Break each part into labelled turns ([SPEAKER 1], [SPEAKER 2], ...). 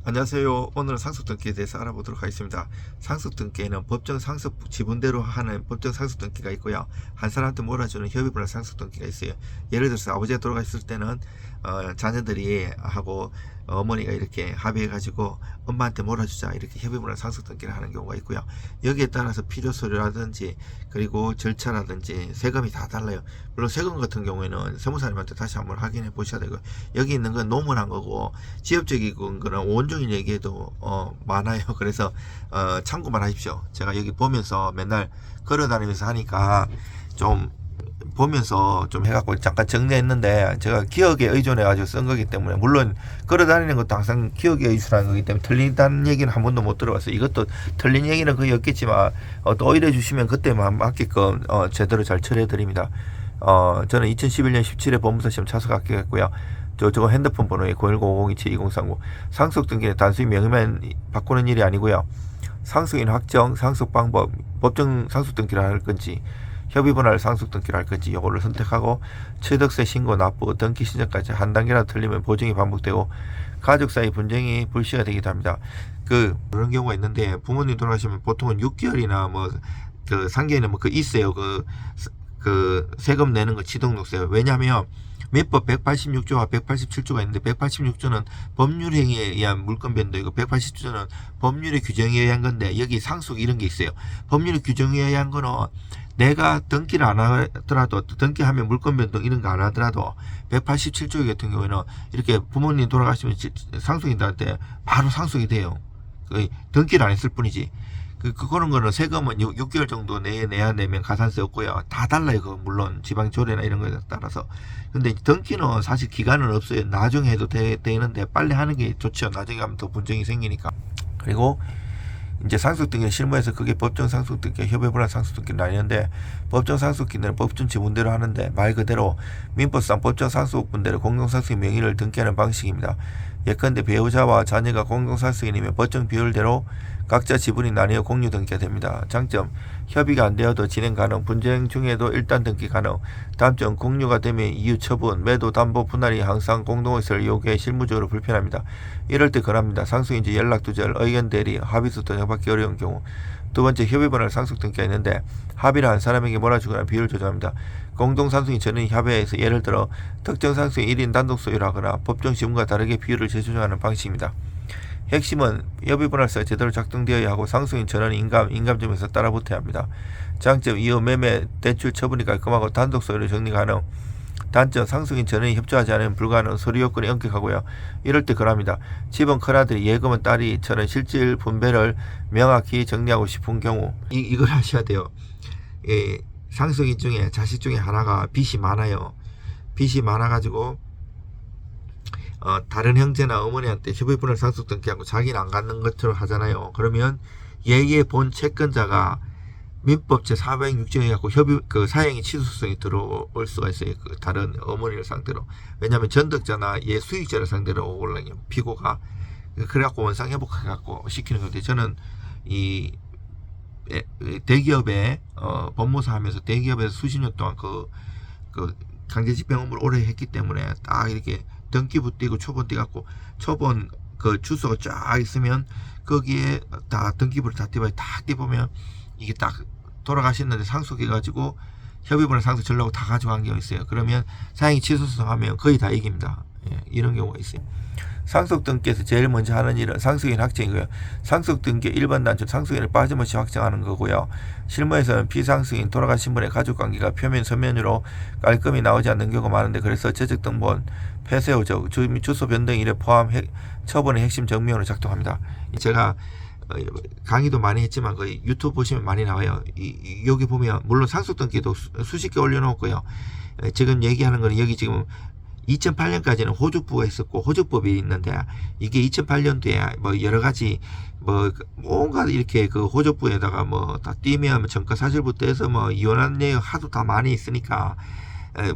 [SPEAKER 1] 안녕하세요. 오늘은 상속등기에 대해서 알아보도록 하겠습니다. 상속등기에는 법정 상속 지분대로 하는 법정 상속등기가 있고요. 한 사람한테 몰아주는 협의분할 상속등기가 있어요. 예를 들어서 아버지가 돌아가셨을 때는 자녀들이 하고 어머니가 이렇게 합의해가지고 엄마한테 몰아주자 이렇게 협의분할 상속등기를 하는 경우가 있고요. 여기에 따라서 필요서류라든지 그리고 절차라든지 세금이 다 달라요. 물론 세금 같은 경우에는 세무사님한테 다시 한번 확인해 보셔야 되고, 여기 있는 건 노무한 거고 지역적인 거는 온종일 얘기해도 많아요. 그래서 참고만 하십시오. 제가 여기 보면서 맨날 걸어다니면서 하니까 좀 보면서 좀 해갖고 잠깐 정리했는데, 제가 기억에 의존해가지고 쓴 거기 때문에, 물론 걸어다니는 것도 항상 기억에 의존하는 거기 때문에 틀리다는 얘기는 한 번도 못 들어봤어요. 이것도 틀린 얘기는 거의 없겠지만 또 오히려 주시면 그때만 맞게끔 제대로 잘 처리해드립니다. 저는 2011년 17회 법무사 시험 참석하게 했고요. 저거 핸드폰 번호에 010-502-7230. 상속 등기는 단순히 명의만 바꾸는 일이 아니고요. 상속인 확정, 상속 방법, 법정 상속 등기를 할 건지 협의분할 상속 등기를 할 건지 이거를 선택하고, 취득세 신고 납부, 등기 신청까지 한 단계라도 틀리면 보증이 반복되고 가족 사이 분쟁이 불씨가 되기도 합니다. 그런 경우가 있는데, 부모님 돌아가시면 보통은 6개월이나 뭐 3개월이나 뭐 있어요. 세금 내는 거 지동록세. 왜냐하면 민법 186조와 187조가 있는데, 186조는 법률행위에 의한 물권 변동이고 187조는 법률의 규정에 의한 건데, 여기 상속 이런 게 있어요. 법률의 규정에 의한 거는 내가 등기를 안 하더라도, 등기하면 물권 변동 이런 거 안 하더라도 187조 같은 경우에는 이렇게 부모님 돌아가시면 상속인들한테 바로 상속이 돼요. 등기를 안 했을 뿐이지. 그런 거는 세금은 6개월 정도 내야 내면 가산세 없고요. 다 달라요. 물론 지방조례나 이런 거에 따라서. 근데 등기는 사실 기간은 없어요. 나중에 해도 되는데 빨리 하는 게 좋죠. 나중에 하면 더 분쟁이 생기니까. 그리고 이제 상속등기 실무에서 그게 법정 상속등기, 협의분할 상속등기 나뉘는데, 법정 상속등기는 법정 지분대로 하는데, 말 그대로 민법상 법정 상속분대로 공동상속인 명의를 등기하는 방식입니다. 예컨대 배우자와 자녀가 공동상속인이면 법정 비율대로 각자 지분이 나뉘어 공유 등기가 됩니다. 장점, 협의가 안 되어도 진행 가능, 분쟁 중에도 일단 등기 가능. 단점, 공유가 되면 이유 처분, 매도, 담보, 분할이 항상 공동의사를 요구해 실무적으로 불편합니다. 이럴 때 권합니다. 상속인지 연락 두절, 의견 대리, 합의서 등을 받기 어려운 경우. 두 번째, 협의분할 상속 등기가 있는데, 합의를 한 사람에게 몰아주거나 비율을 조정합니다. 공동상속인 전원이 협의해서 예를 들어 특정 상속인 1인 단독 소유를 하거나 법정 지분과 다르게 비율을 재조정하는 방식입니다. 핵심은 협의분할서가 제대로 작동되어야 하고 상속인 전원이 인감점에서 따라붙어야 합니다. 장점, 이후 매매, 대출 처분이 깔끔하고 단독 소유로 정리 가능. 단점, 상속인 전원이 협조하지 않으면 불가능, 서류 요건이 엄격하고요. 이럴 때 권합니다. 집은 큰아들이, 예금은 딸이처럼 실질 분배를 명확히 정리하고 싶은 경우 이걸 하셔야 돼요. 상속인 중에 자식 중에 하나가 빚이 많아요. 빚이 많아가지고 다른 형제나 어머니한테 협의분할 상속 등기하고 자기는 안 갖는 것처럼 하잖아요. 그러면 얘의 본 채권자가 민법 제406조에 갖고 사행위 취소성이 들어올 수가 있어요. 다른 어머니를 상대로. 왜냐하면 전득자나 얘 수익자를 상대로 올라요. 피고가. 그래갖고 원상 회복해갖고 시키는 건데, 저는 이 대기업에 법무사 하면서 대기업에서 수십 년 동안 강제집행 업무를 오래 했기 때문에 딱 이렇게 등기부 띄고 초본 띄갖고, 초본 주소가 쫙 있으면 거기에 다 등기부를 다 띄봐요. 딱 띄보면 이게 딱 돌아가셨는데 상속해가지고 협의분할 상속 전라고 다 가져간 경우 있어요. 그러면 사행위 취소성 하면 거의 다 이깁니다. 이런 경우가 있어요. 상속등기에서 제일 먼저 하는 일은 상속인 확정이고요. 상속등기 일반 단점, 상속인을 빠짐없이 확정하는 거고요. 실무에서는 비상속인 돌아가신 분의 가족관계가 표면 서면으로 깔끔히 나오지 않는 경우가 많은데, 그래서 재적등본, 폐쇄호적, 주소 변동 일에 포함 처분의 핵심 정명으로 작동합니다. 제가 강의도 많이 했지만 유튜브 보시면 많이 나와요. 여기 보면 물론 상속등기도 수십 개 올려놓고요. 지금 얘기하는 거는 여기 지금 2008년까지는 호주부가 있었고 호주법이 있는데, 이게 2008년도에 뭐 여러 가지 온갖 이렇게 호주부에다가 다 띄면 전과사실부터 해서 이혼한 내용 하도 다 많이 있으니까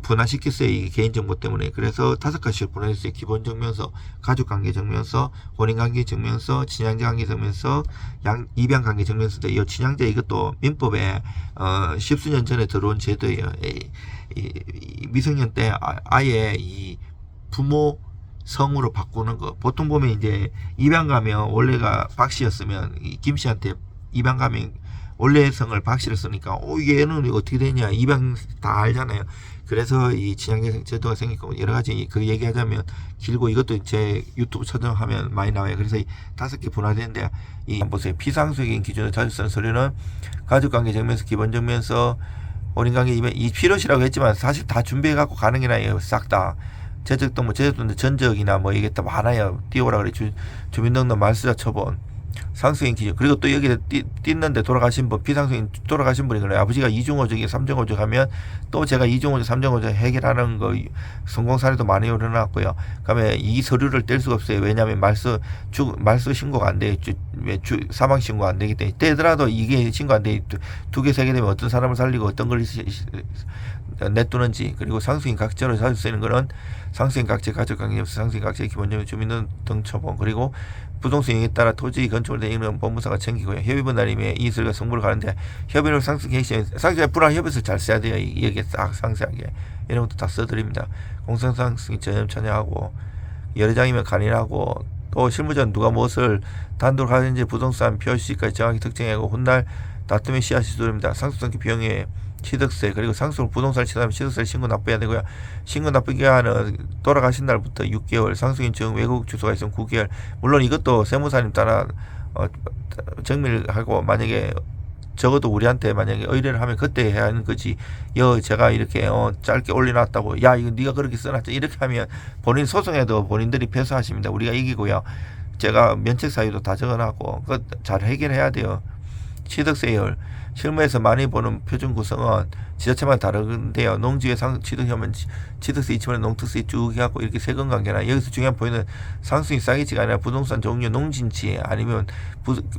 [SPEAKER 1] 분할시켰어요. 이게 개인정보 때문에. 그래서 5가지를 분할했어요. 기본증명서, 가족관계증명서, 혼인관계증명서, 친양자관계증명서, 입양관계증명서인데, 이 친양자 이것도 민법에 10수년 전에 들어온 제도예요. 미성년 때 아예 이 부모 성으로 바꾸는 거. 보통 보면 이제 입양 가면 원래가 박씨였으면 김씨한테 입양 가면 원래 성을 박씨를 쓰니까 얘는 어떻게 되냐 입양 다 알잖아요. 그래서 이 친양계 제도가 생기고 여러 가지 그 얘기하자면 길고 이것도 제 유튜브 찾아하면 많이 나와요. 그래서 이 5개 분화되는데 이 보세요. 피상수적인 기준으로 자주 쓰는 서류는 가족관계 정면서 기본 정면서 혼인관계 이 필요시라고 했지만 사실 다 준비해 갖고 가는 게 나요. 싹 다. 제적도 전적이나 이게 다 많아요. 띄워라 그래. 주민등록 말소자 처분. 상승인 기준. 그리고 또 여기에 띄는데 돌아가신 분, 비상승인 돌아가신 분이 그래요. 아버지가 이중오적이 삼중오적 하면 또 제가 이중오적, 삼중오적 해결하는 거 성공 사례도 많이 일어났고요. 그다음에 이 서류를 뗄 수가 없어요. 왜냐하면 말소 신고가 안 돼요. 사망 신고가 안 되기 때문에 떼더라도 이게 신고 안 돼. 두 개, 세 개 되면 어떤 사람을 살리고 어떤 걸 내두는지. 그리고 상승인 각자로 자주 쓰이는 거는 상승인 각자 가족관계 없어 상승인 각자의 기본적인 주민등 처분. 그리고 부동산 영역에 따라 토지 건축을 대행하는 법무사가 챙기고요. 협의분 날임에 이 서류가 성부를 가는데 협의를 상승 핵심 상승의 불안 협의서 잘 써야 돼요. 여기에 딱 상세하게 이런 것도 다 써드립니다. 공상상승이 전염 참여하고 여러 장이면 간이하고 또 실무전 누가 무엇을 단독 하는지 부동산 표시까지 정확히 특정하고 훗날 다툼의 씨앗이 두드립니다. 상속등기 비용에 취득세 그리고 상속 부동산을 취득하면 취득세를 신고 납부해야 되고요. 신고 납부 기간은 돌아가신 날부터 6개월, 상속인 중 외국 주소가 있으면 9개월. 물론 이것도 세무사님 따라 정밀하고 만약에 적어도 우리한테 만약에 의뢰를 하면 그때 해야 하는 거지. 제가 이렇게 짧게 올려놨다고 야 이거 네가 그렇게 써놨지 이렇게 하면 본인 소송해도 본인들이 패소하십니다. 우리가 이기고요. 제가 면책 사유도 다 적어놨고 그거 잘 해결해야 돼요. 취득세율 실무에서 많이 보는 표준 구성은 지자체마다 다른데요. 농지의 취득하면 취득세 2천만 농특세 쭉 해갖고 이렇게 세금 관계나 여기서 중요한 포인트는 상승이 싸게지가 아니라 부동산 종류 농진지 아니면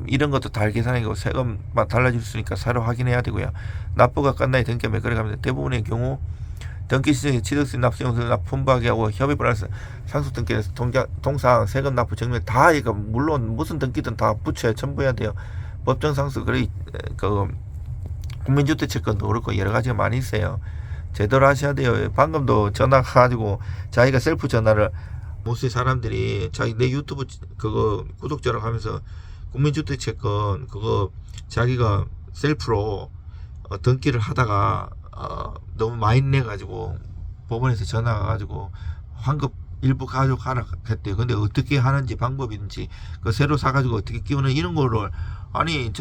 [SPEAKER 1] 이런 것도 다 계산하고 세금만 달라질 수 있으니까 사료 확인해야 되고요. 납부가 끝나야 등기하면 그래갑니다. 대부분의 경우 등기 시정에 취득세 납부용서 납품하게 하고 협의분할서 상속 등기에서 통상 세금 납부 정면 다 이거 물론 무슨 등기든 다 붙여야 첨부해야 돼요. 법정 상속 그 국민주택채권도 그렇고 여러 가지가 많이 있어요. 제대로 하셔야 돼요. 방금도 전화 가지고 자기가 셀프 전화를 모스 사람들이 자기 내 유튜브 그거 구독자라고 하면서 국민주택채권 그거 자기가 셀프로 등기를 하다가 너무 많이 내 가지고 법원에서 전화가 가지고 환급 일부 가져가라 했대요. 근데 어떻게 하는지 방법인지 그 새로 사가지고 어떻게 끼우는 이런 거를 아니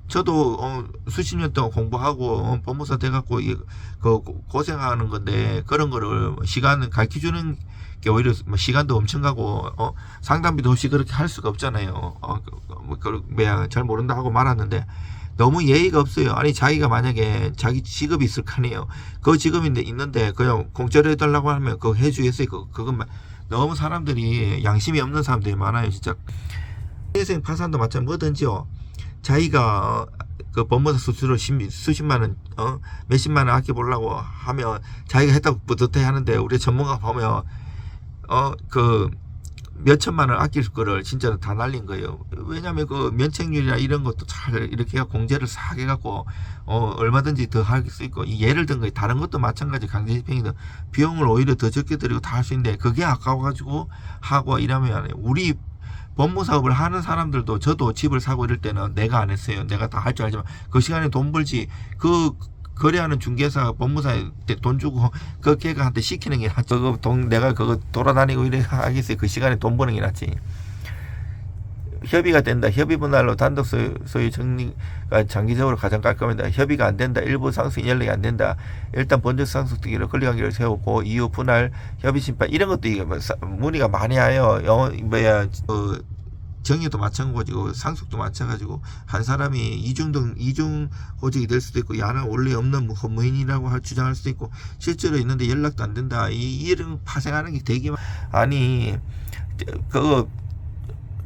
[SPEAKER 1] 저도 수십 년 동안 공부하고 법무사 돼갖고 그 고생하는 건데 그런 거를 시간을 가르쳐주는 게 오히려 시간도 엄청 가고 상담비도 없이 그렇게 할 수가 없잖아요. 잘 모른다 하고 말았는데 너무 예의가 없어요. 아니 자기가 만약에 자기 직업이 있을 거 아니에요. 그 직업인데 있는데 그냥 공짜로 해달라고 하면 그거 해주겠어요. 그것만 너무 사람들이 양심이 없는 사람들이 많아요. 진짜 인생 파산도 마찬가지 뭐든지요. 자기가 그 법무사 수수료 수십만 원, 몇십만 원 아껴보려고 하면 자기가 했다고 뿌듯해 하는데 우리 전문가 보면 그 몇천만 원 아낄 거를 진짜로 다 날린 거예요. 왜냐하면 그 면책률이나 이런 것도 잘 이렇게 공제를 싹 해갖고 얼마든지 더 할 수 있고 예를 든 거 다른 것도 마찬가지 강제집행이든 비용을 오히려 더 적게 들이고 다 할 수 있는데 그게 아까워가지고 하고 이러면 우리 법무사업을 하는 사람들도 저도 집을 사고 이럴 때는 내가 안 했어요. 내가 다 할 줄 알지만 그 시간에 돈 벌지 그 거래하는 중개사 법무사한테 돈 주고 그 걔가한테 시키는 게 낫지. 그거 내가 그거 돌아다니고 이래 하겠어요. 그 시간에 돈 버는 게 낫지. 협의가 된다. 협의 분할로 단독 소유 정리가 장기적으로 가장 깔끔합니다. 협의가 안 된다. 일부 상승 연락이 안 된다. 일단 번적 상속 등기로 권리관계를 세우고 이후 분할 협의 심판 이런 것도 이게 문의가 많이 와요. 정의도 마찬가지고 상속도 마찬가지고 한 사람이 이중 호적이 될 수도 있고 야는 원래 없는 헌무인이라고 주장할 수도 있고 실제로 있는데 연락도 안 된다. 이런 파생하는 게 되게 아니 그거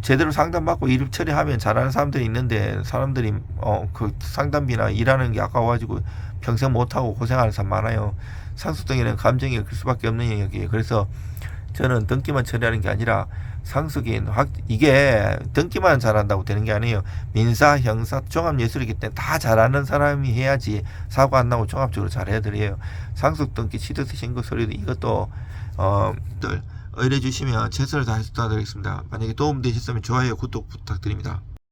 [SPEAKER 1] 제대로 상담받고 일 처리하면 잘하는 사람들이 있는데 사람들이 그 상담비나 일하는 게 아까워가지고 평생 못하고 고생하는 사람 많아요. 상속 등기는 감정이 클 수밖에 없는 영역이에요. 그래서 저는 등기만 처리하는 게 아니라 상속인 이게 등기만 잘한다고 되는 게 아니에요. 민사, 형사, 종합예술이기 때문에 다 잘하는 사람이 해야지 사고 안 나고 종합적으로 잘 해드려요. 상속 등기, 취득세 신고 서류도 이것도 의뢰 주시면 최선을 다해서 도와드리겠습니다. 만약에 도움되셨으면 좋아요, 구독 부탁드립니다.